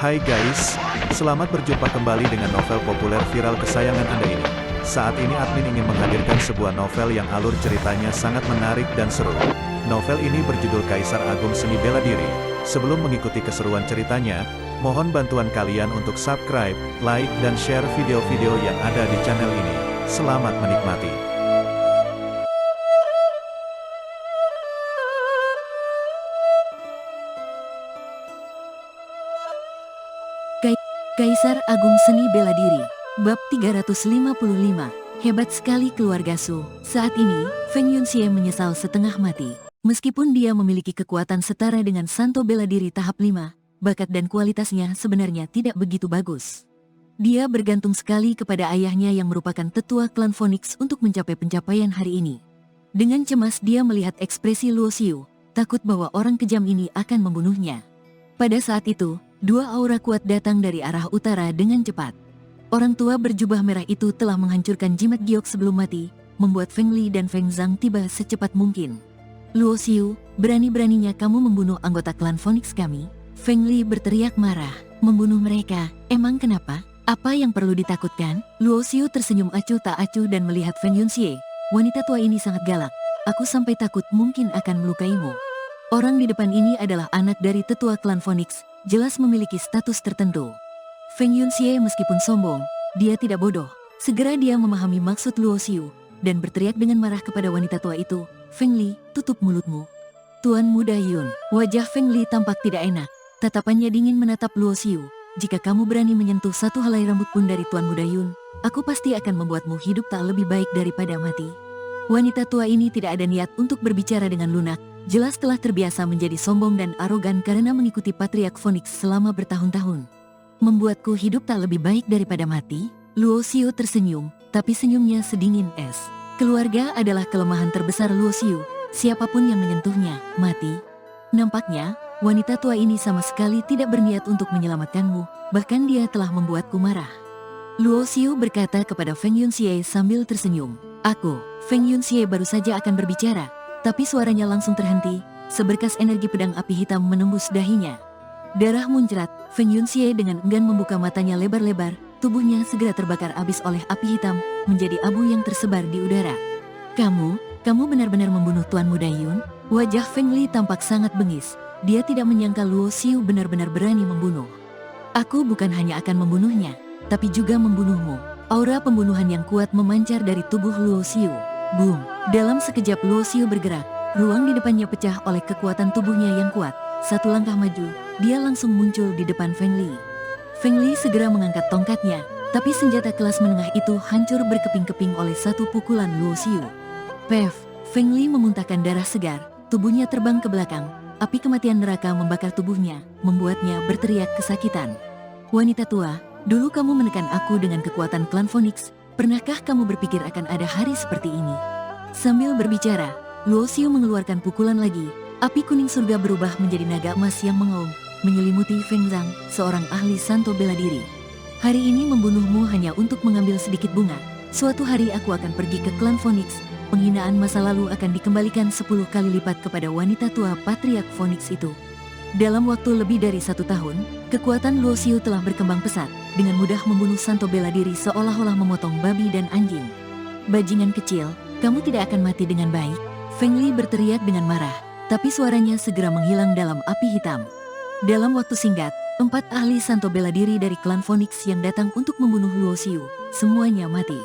Hai guys, selamat berjumpa kembali dengan novel populer viral kesayangan Anda ini. Saat ini admin ingin menghadirkan sebuah novel yang alur ceritanya sangat menarik dan seru. Novel ini berjudul Kaisar Agung Seni Bela Diri. Sebelum mengikuti keseruan ceritanya, mohon bantuan kalian untuk subscribe, like, dan share video-video yang ada di channel ini. Selamat menikmati. Kaisar Agung Seni Bela Diri, Bab 355, Hebat sekali keluarga Su. Saat ini, Feng Yunxie menyesal setengah mati. Meskipun dia memiliki kekuatan setara dengan Santo Bela Diri tahap 5, bakat dan kualitasnya sebenarnya tidak begitu bagus. Dia bergantung sekali kepada ayahnya yang merupakan tetua klan Phoenix untuk mencapai pencapaian hari ini. Dengan cemas dia melihat ekspresi Luo Xiu, takut bahwa orang kejam ini akan membunuhnya. Pada saat itu, dua aura kuat datang dari arah utara dengan cepat. Orang tua berjubah merah itu telah menghancurkan jimat giok sebelum mati, membuat Feng Li dan Feng Zhang tiba secepat mungkin. Luo Xiu, berani-beraninya kamu membunuh anggota klan Phoenix kami? Feng Li berteriak marah. Membunuh mereka, emang kenapa? Apa yang perlu ditakutkan? Luo Xiu tersenyum acuh tak acuh dan melihat Feng Yunxie. Wanita tua ini sangat galak. Aku sampai takut mungkin akan melukaimu. Orang di depan ini adalah anak dari tetua klan Phoenix, jelas memiliki status tertentu. Feng Yunxie meskipun sombong, dia tidak bodoh. Segera dia memahami maksud Luo Xiu, dan berteriak dengan marah kepada wanita tua itu, Feng Li, tutup mulutmu. Tuan Muda Yun, wajah Feng Li tampak tidak enak. Tatapannya dingin menatap Luo Xiu. Jika kamu berani menyentuh satu helai rambut pun dari Tuan Muda Yun, aku pasti akan membuatmu hidup tak lebih baik daripada mati. Wanita tua ini tidak ada niat untuk berbicara dengan lunak. Jelas telah terbiasa menjadi sombong dan arogan karena mengikuti Patriark Phoenix selama bertahun-tahun. Membuatku hidup tak lebih baik daripada mati? Luo Xiu tersenyum, tapi senyumnya sedingin es. Keluarga adalah kelemahan terbesar Luo Xiu. Siapapun yang menyentuhnya, mati. Nampaknya, wanita tua ini sama sekali tidak berniat untuk menyelamatkanmu, bahkan dia telah membuatku marah. Luo Xiu berkata kepada Feng Yunxie sambil tersenyum. Aku, Feng Yunxie baru saja akan berbicara. Tapi suaranya langsung terhenti, seberkas energi pedang api hitam menembus dahinya. Darah muncrat, Feng Yunxie dengan enggan membuka matanya lebar-lebar, tubuhnya segera terbakar habis oleh api hitam, menjadi abu yang tersebar di udara. Kamu benar-benar membunuh Tuan Muda Yun? Wajah Feng Li tampak sangat bengis, dia tidak menyangka Luo Xiu benar-benar berani membunuh. Aku bukan hanya akan membunuhnya, tapi juga membunuhmu. Aura pembunuhan yang kuat memancar dari tubuh Luo Xiu. Boom! Dalam sekejap Luo Xiu bergerak, ruang di depannya pecah oleh kekuatan tubuhnya yang kuat. Satu langkah maju, dia langsung muncul di depan Feng Li. Feng Li segera mengangkat tongkatnya, tapi senjata kelas menengah itu hancur berkeping-keping oleh satu pukulan Luo Xiu. Pef! Feng Li memuntahkan darah segar, tubuhnya terbang ke belakang. Api kematian neraka membakar tubuhnya, membuatnya berteriak kesakitan. Wanita tua, dulu kamu menekan aku dengan kekuatan klan Phoenix. Pernahkah kamu berpikir akan ada hari seperti ini? Sambil berbicara, Luo Xiu mengeluarkan pukulan lagi. Api kuning surga berubah menjadi naga emas yang mengaum, menyelimuti Feng Zhang, seorang ahli Santo Bela Diri. Hari ini membunuhmu hanya untuk mengambil sedikit bunga. Suatu hari aku akan pergi ke klan Phoenix. Penghinaan masa lalu akan dikembalikan 10 kali lipat kepada wanita tua Patriark Phoenix itu. Dalam waktu lebih dari 1 tahun, kekuatan Luo Xiu telah berkembang pesat, dengan mudah membunuh Santo Bela Diri seolah-olah memotong babi dan anjing. Bajingan kecil, kamu tidak akan mati dengan baik. Feng Li berteriak dengan marah, tapi suaranya segera menghilang dalam api hitam. Dalam waktu singkat, 4 ahli Santo Bela Diri dari klan Phoenix yang datang untuk membunuh Luo Xiu, semuanya mati.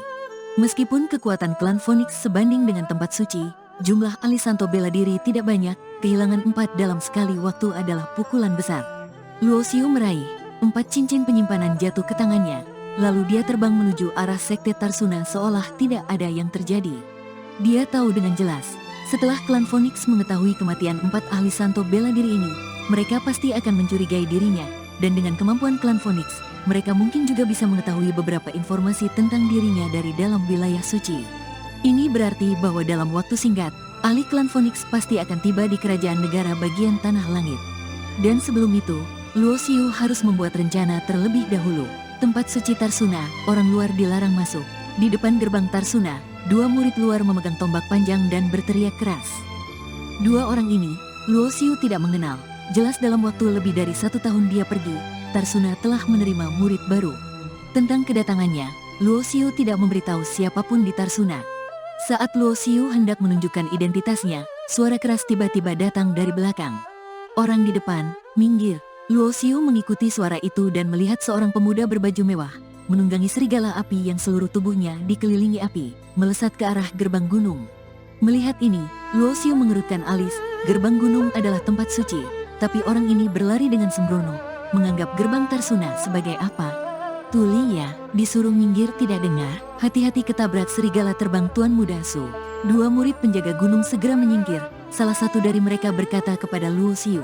Meskipun kekuatan klan Phoenix sebanding dengan tempat suci, jumlah ahli Santo Bela Diri tidak banyak. Kehilangan 4 dalam sekali waktu adalah pukulan besar. Luo Xiu meraih 4 cincin penyimpanan jatuh ke tangannya. Lalu dia terbang menuju arah sekte Tarsuna seolah tidak ada yang terjadi. Dia tahu dengan jelas, setelah klan Phoenix mengetahui kematian 4 ahli Santo Bela Diri ini, mereka pasti akan mencurigai dirinya. Dan dengan kemampuan klan Phoenix, mereka mungkin juga bisa mengetahui beberapa informasi tentang dirinya dari dalam wilayah suci. Ini berarti bahwa dalam waktu singkat, ahli klan Phoenix pasti akan tiba di kerajaan negara bagian tanah langit. Dan sebelum itu, Luo Xiu harus membuat rencana terlebih dahulu. Tempat suci Tarsuna, orang luar dilarang masuk. Di depan gerbang Tarsuna, 2 murid luar memegang tombak panjang dan berteriak keras. 2 orang ini, Luo Xiu tidak mengenal. Jelas dalam waktu lebih dari 1 tahun dia pergi, Tarsuna telah menerima murid baru. Tentang kedatangannya, Luo Xiu tidak memberitahu siapapun di Tarsuna. Saat Luo Xiu hendak menunjukkan identitasnya, suara keras tiba-tiba datang dari belakang. Orang di depan, minggir. Luo Xiu mengikuti suara itu dan melihat seorang pemuda berbaju mewah, menunggangi serigala api yang seluruh tubuhnya dikelilingi api, melesat ke arah gerbang gunung. Melihat ini, Luo Xiu mengerutkan alis. Gerbang gunung adalah tempat suci, tapi orang ini berlari dengan sembrono, menganggap gerbang Tarsuna sebagai apa? Tuli ya, disuruh minggir tidak dengar, hati-hati ketabrak serigala terbang Tuan Muda Su. Dua murid penjaga gunung segera menyingkir, salah satu dari mereka berkata kepada Luo Xiu.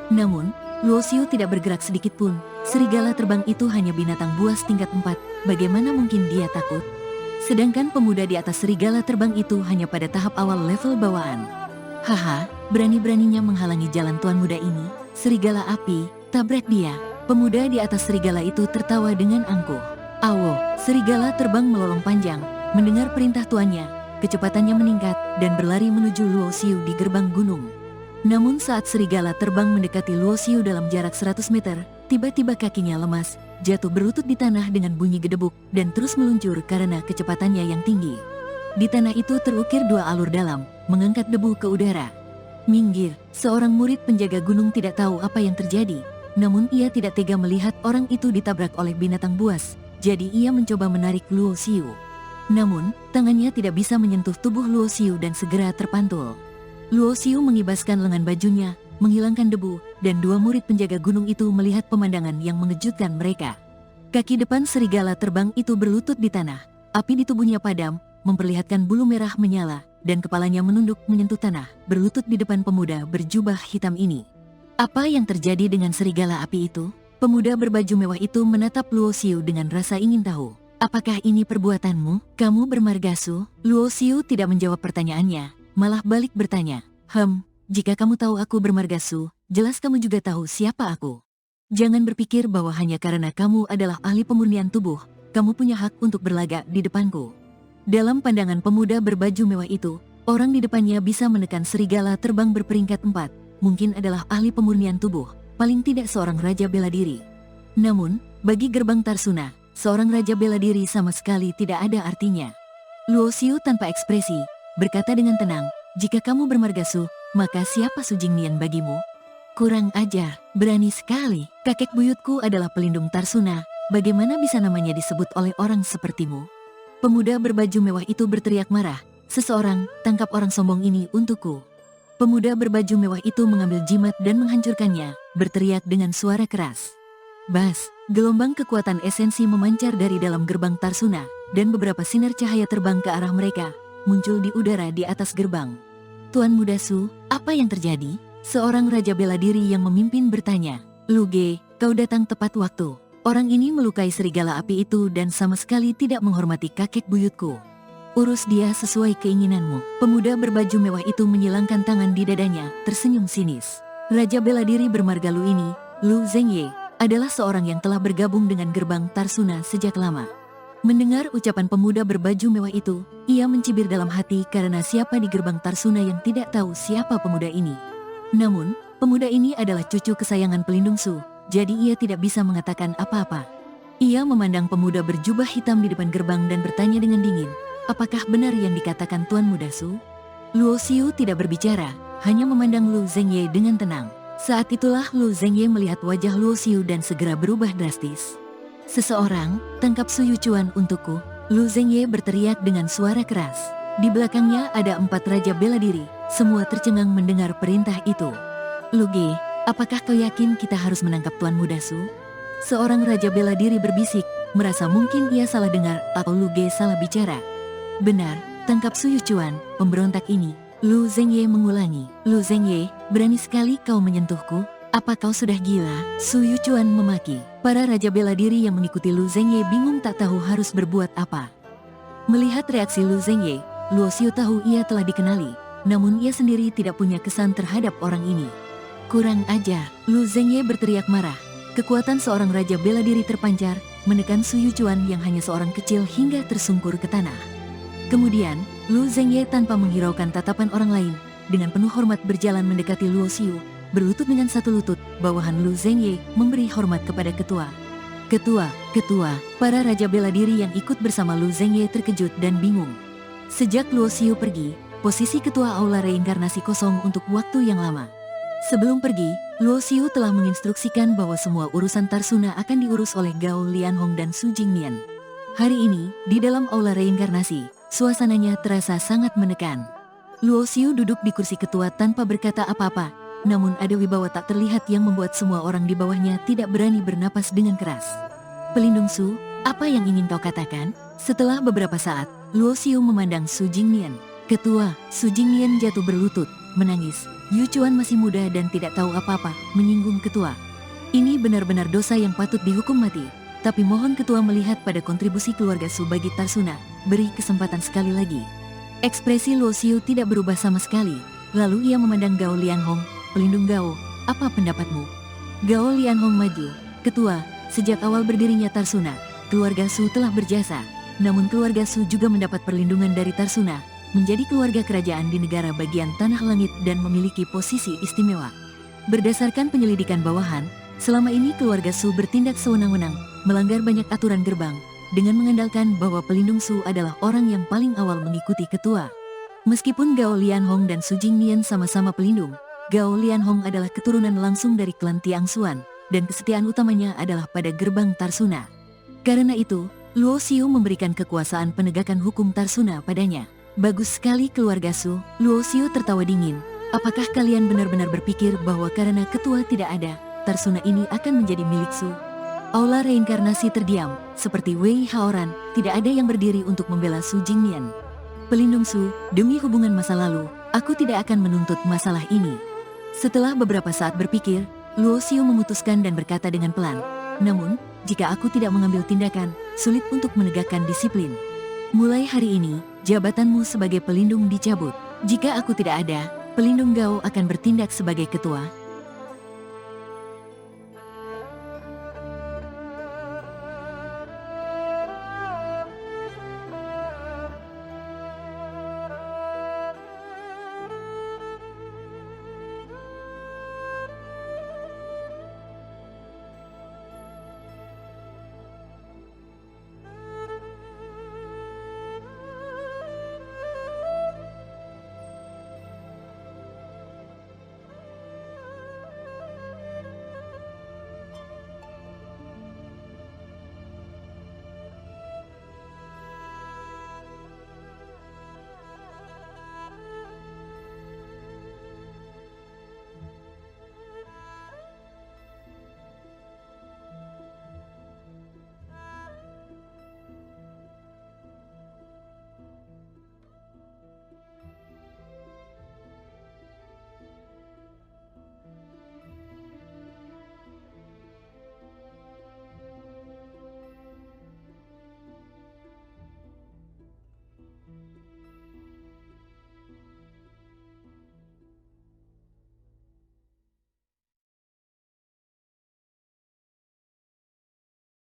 Namun, Luo Xiu tidak bergerak sedikit pun, serigala terbang itu hanya binatang buas tingkat 4, bagaimana mungkin dia takut? Sedangkan pemuda di atas serigala terbang itu hanya pada tahap awal level bawaan. Haha, berani-beraninya menghalangi jalan Tuan Muda ini, serigala api, tabrak dia. Pemuda di atas serigala itu tertawa dengan angkuh. Awo, serigala terbang melolong panjang, mendengar perintah tuannya, kecepatannya meningkat dan berlari menuju Luo Xiu di gerbang gunung. Namun saat serigala terbang mendekati Luo Xiu dalam jarak 100 meter, tiba-tiba kakinya lemas, jatuh berlutut di tanah dengan bunyi gedebuk dan terus meluncur karena kecepatannya yang tinggi. Di tanah itu terukir dua alur dalam, mengangkat debu ke udara. Minggir, seorang murid penjaga gunung tidak tahu apa yang terjadi. Namun ia tidak tega melihat orang itu ditabrak oleh binatang buas, jadi ia mencoba menarik Luo Xiu. Namun, tangannya tidak bisa menyentuh tubuh Luo Xiu dan segera terpantul. Luo Xiu mengibaskan lengan bajunya, menghilangkan debu, dan dua murid penjaga gunung itu melihat pemandangan yang mengejutkan mereka. Kaki depan serigala terbang itu berlutut di tanah, api di tubuhnya padam, memperlihatkan bulu merah menyala, dan kepalanya menunduk menyentuh tanah, berlutut di depan pemuda berjubah hitam ini. Apa yang terjadi dengan serigala api itu? Pemuda berbaju mewah itu menatap Luo Xiu dengan rasa ingin tahu. Apakah ini perbuatanmu? Kamu bermargasu? Luo Xiu tidak menjawab pertanyaannya, malah balik bertanya. Jika kamu tahu aku bermargasu, jelas kamu juga tahu siapa aku. Jangan berpikir bahwa hanya karena kamu adalah ahli pemurnian tubuh, kamu punya hak untuk berlagak di depanku. Dalam pandangan pemuda berbaju mewah itu, orang di depannya bisa menekan serigala terbang berperingkat 4. Mungkin adalah ahli pemurnian tubuh, paling tidak seorang raja bela diri. Namun, bagi gerbang Tarsuna, seorang raja bela diri sama sekali tidak ada artinya. Luo Xiu tanpa ekspresi, berkata dengan tenang, jika kamu bermargasu, maka siapa Su Jingnian bagimu? Kurang ajar, berani sekali. Kakek buyutku adalah pelindung Tarsuna, bagaimana bisa namanya disebut oleh orang sepertimu? Pemuda berbaju mewah itu berteriak marah, seseorang, tangkap orang sombong ini untukku. Pemuda berbaju mewah itu mengambil jimat dan menghancurkannya, berteriak dengan suara keras. Bas, gelombang kekuatan esensi memancar dari dalam gerbang Tarsuna, dan beberapa sinar cahaya terbang ke arah mereka, muncul di udara di atas gerbang. Tuan Muda Su, apa yang terjadi? Seorang raja bela diri yang memimpin bertanya. Lu Ge, kau datang tepat waktu. Orang ini melukai serigala api itu dan sama sekali tidak menghormati kakek buyutku. Urus dia sesuai keinginanmu. Pemuda berbaju mewah itu menyilangkan tangan di dadanya, tersenyum sinis. Raja bela diri bermarga Lu ini, Lu Zhengye, adalah seorang yang telah bergabung dengan gerbang Tarsuna sejak lama. Mendengar ucapan pemuda berbaju mewah itu, ia mencibir dalam hati karena siapa di gerbang Tarsuna yang tidak tahu siapa pemuda ini. Namun, pemuda ini adalah cucu kesayangan pelindung Su, jadi ia tidak bisa mengatakan apa-apa. Ia memandang pemuda berjubah hitam di depan gerbang dan bertanya dengan dingin, apakah benar yang dikatakan Tuan Muda Su? Luo Xiu tidak berbicara, hanya memandang Lu Zhengye dengan tenang. Saat itulah Lu Zhengye melihat wajah Luo Xiu dan segera berubah drastis. Seseorang, tangkap Su Yuchuan untukku. Lu Zhengye berteriak dengan suara keras. Di belakangnya ada 4 raja bela diri, semua tercengang mendengar perintah itu. Lu Ge, apakah kau yakin kita harus menangkap Tuan Muda Su? Seorang raja bela diri berbisik, merasa mungkin ia salah dengar atau Lu Ge salah bicara. Benar, tangkap Su Yuchuan, pemberontak ini. Lu Zhengye mengulangi. Lu Zhengye, berani sekali kau menyentuhku. Apa kau sudah gila? Su Yuchuan memaki. Para raja bela diri yang mengikuti Lu Zhengye bingung tak tahu harus berbuat apa. Melihat reaksi Lu Zhengye, Luo Xiu tahu ia telah dikenali. Namun ia sendiri tidak punya kesan terhadap orang ini. Kurang ajar, Lu Zhengye berteriak marah. Kekuatan seorang raja bela diri terpancar, menekan Su Yuchuan yang hanya seorang kecil hingga tersungkur ke tanah. Kemudian, Lu Zhengye tanpa menghiraukan tatapan orang lain, dengan penuh hormat berjalan mendekati Luo Xiu, berlutut dengan satu lutut, bawahan Lu Zhengye memberi hormat kepada ketua. Ketua, para raja bela diri yang ikut bersama Lu Zhengye terkejut dan bingung. Sejak Luo Xiu pergi, posisi ketua aula reinkarnasi kosong untuk waktu yang lama. Sebelum pergi, Luo Xiu telah menginstruksikan bahwa semua urusan Tarsuna akan diurus oleh Gao Lianhong dan Su Jingmian. Hari ini, di dalam aula reinkarnasi, suasananya terasa sangat menekan. Luo Xiu duduk di kursi ketua tanpa berkata apa-apa, namun ada wibawa tak terlihat yang membuat semua orang di bawahnya tidak berani bernapas dengan keras. Pelindung Su, apa yang ingin kau katakan? Setelah beberapa saat, Luo Xiu memandang Su Jingmian. Ketua, Su Jingmian jatuh berlutut, menangis. Yu Chuan masih muda dan tidak tahu apa-apa, menyinggung ketua. Ini benar-benar dosa yang patut dihukum mati. Tapi mohon ketua melihat pada kontribusi keluarga Su bagi Tarsuna, beri kesempatan sekali lagi. Ekspresi Luo Xiu tidak berubah sama sekali. Lalu ia memandang Gao Lianhong. Pelindung Gao, apa pendapatmu? Gao Lianhong maju. Ketua, sejak awal berdirinya Tarsuna, keluarga Su telah berjasa. Namun keluarga Su juga mendapat perlindungan dari Tarsuna, menjadi keluarga kerajaan di negara bagian Tanah Langit dan memiliki posisi istimewa. Berdasarkan penyelidikan bawahan, selama ini keluarga Su bertindak sewenang-wenang, melanggar banyak aturan gerbang, dengan mengandalkan bahwa pelindung Su adalah orang yang paling awal mengikuti ketua. Meskipun Gao Lianhong dan Su Jingmian sama-sama pelindung, Gao Lianhong adalah keturunan langsung dari klan Tiangsuan, dan kesetiaan utamanya adalah pada gerbang Tarsuna. Karena itu, Luo Xiu memberikan kekuasaan penegakan hukum Tarsuna padanya. Bagus sekali keluarga Su, Luo Xiu tertawa dingin. Apakah kalian benar-benar berpikir bahwa karena ketua tidak ada, Tarsuna ini akan menjadi milik Su? Aula reinkarnasi terdiam, seperti Wei Haoran, tidak ada yang berdiri untuk membela Su Jingmian. Pelindung Su, demi hubungan masa lalu, aku tidak akan menuntut masalah ini. Setelah beberapa saat berpikir, Luo Xiu memutuskan dan berkata dengan pelan, namun, jika aku tidak mengambil tindakan, sulit untuk menegakkan disiplin. Mulai hari ini, jabatanmu sebagai pelindung dicabut. Jika aku tidak ada, pelindung Gao akan bertindak sebagai ketua,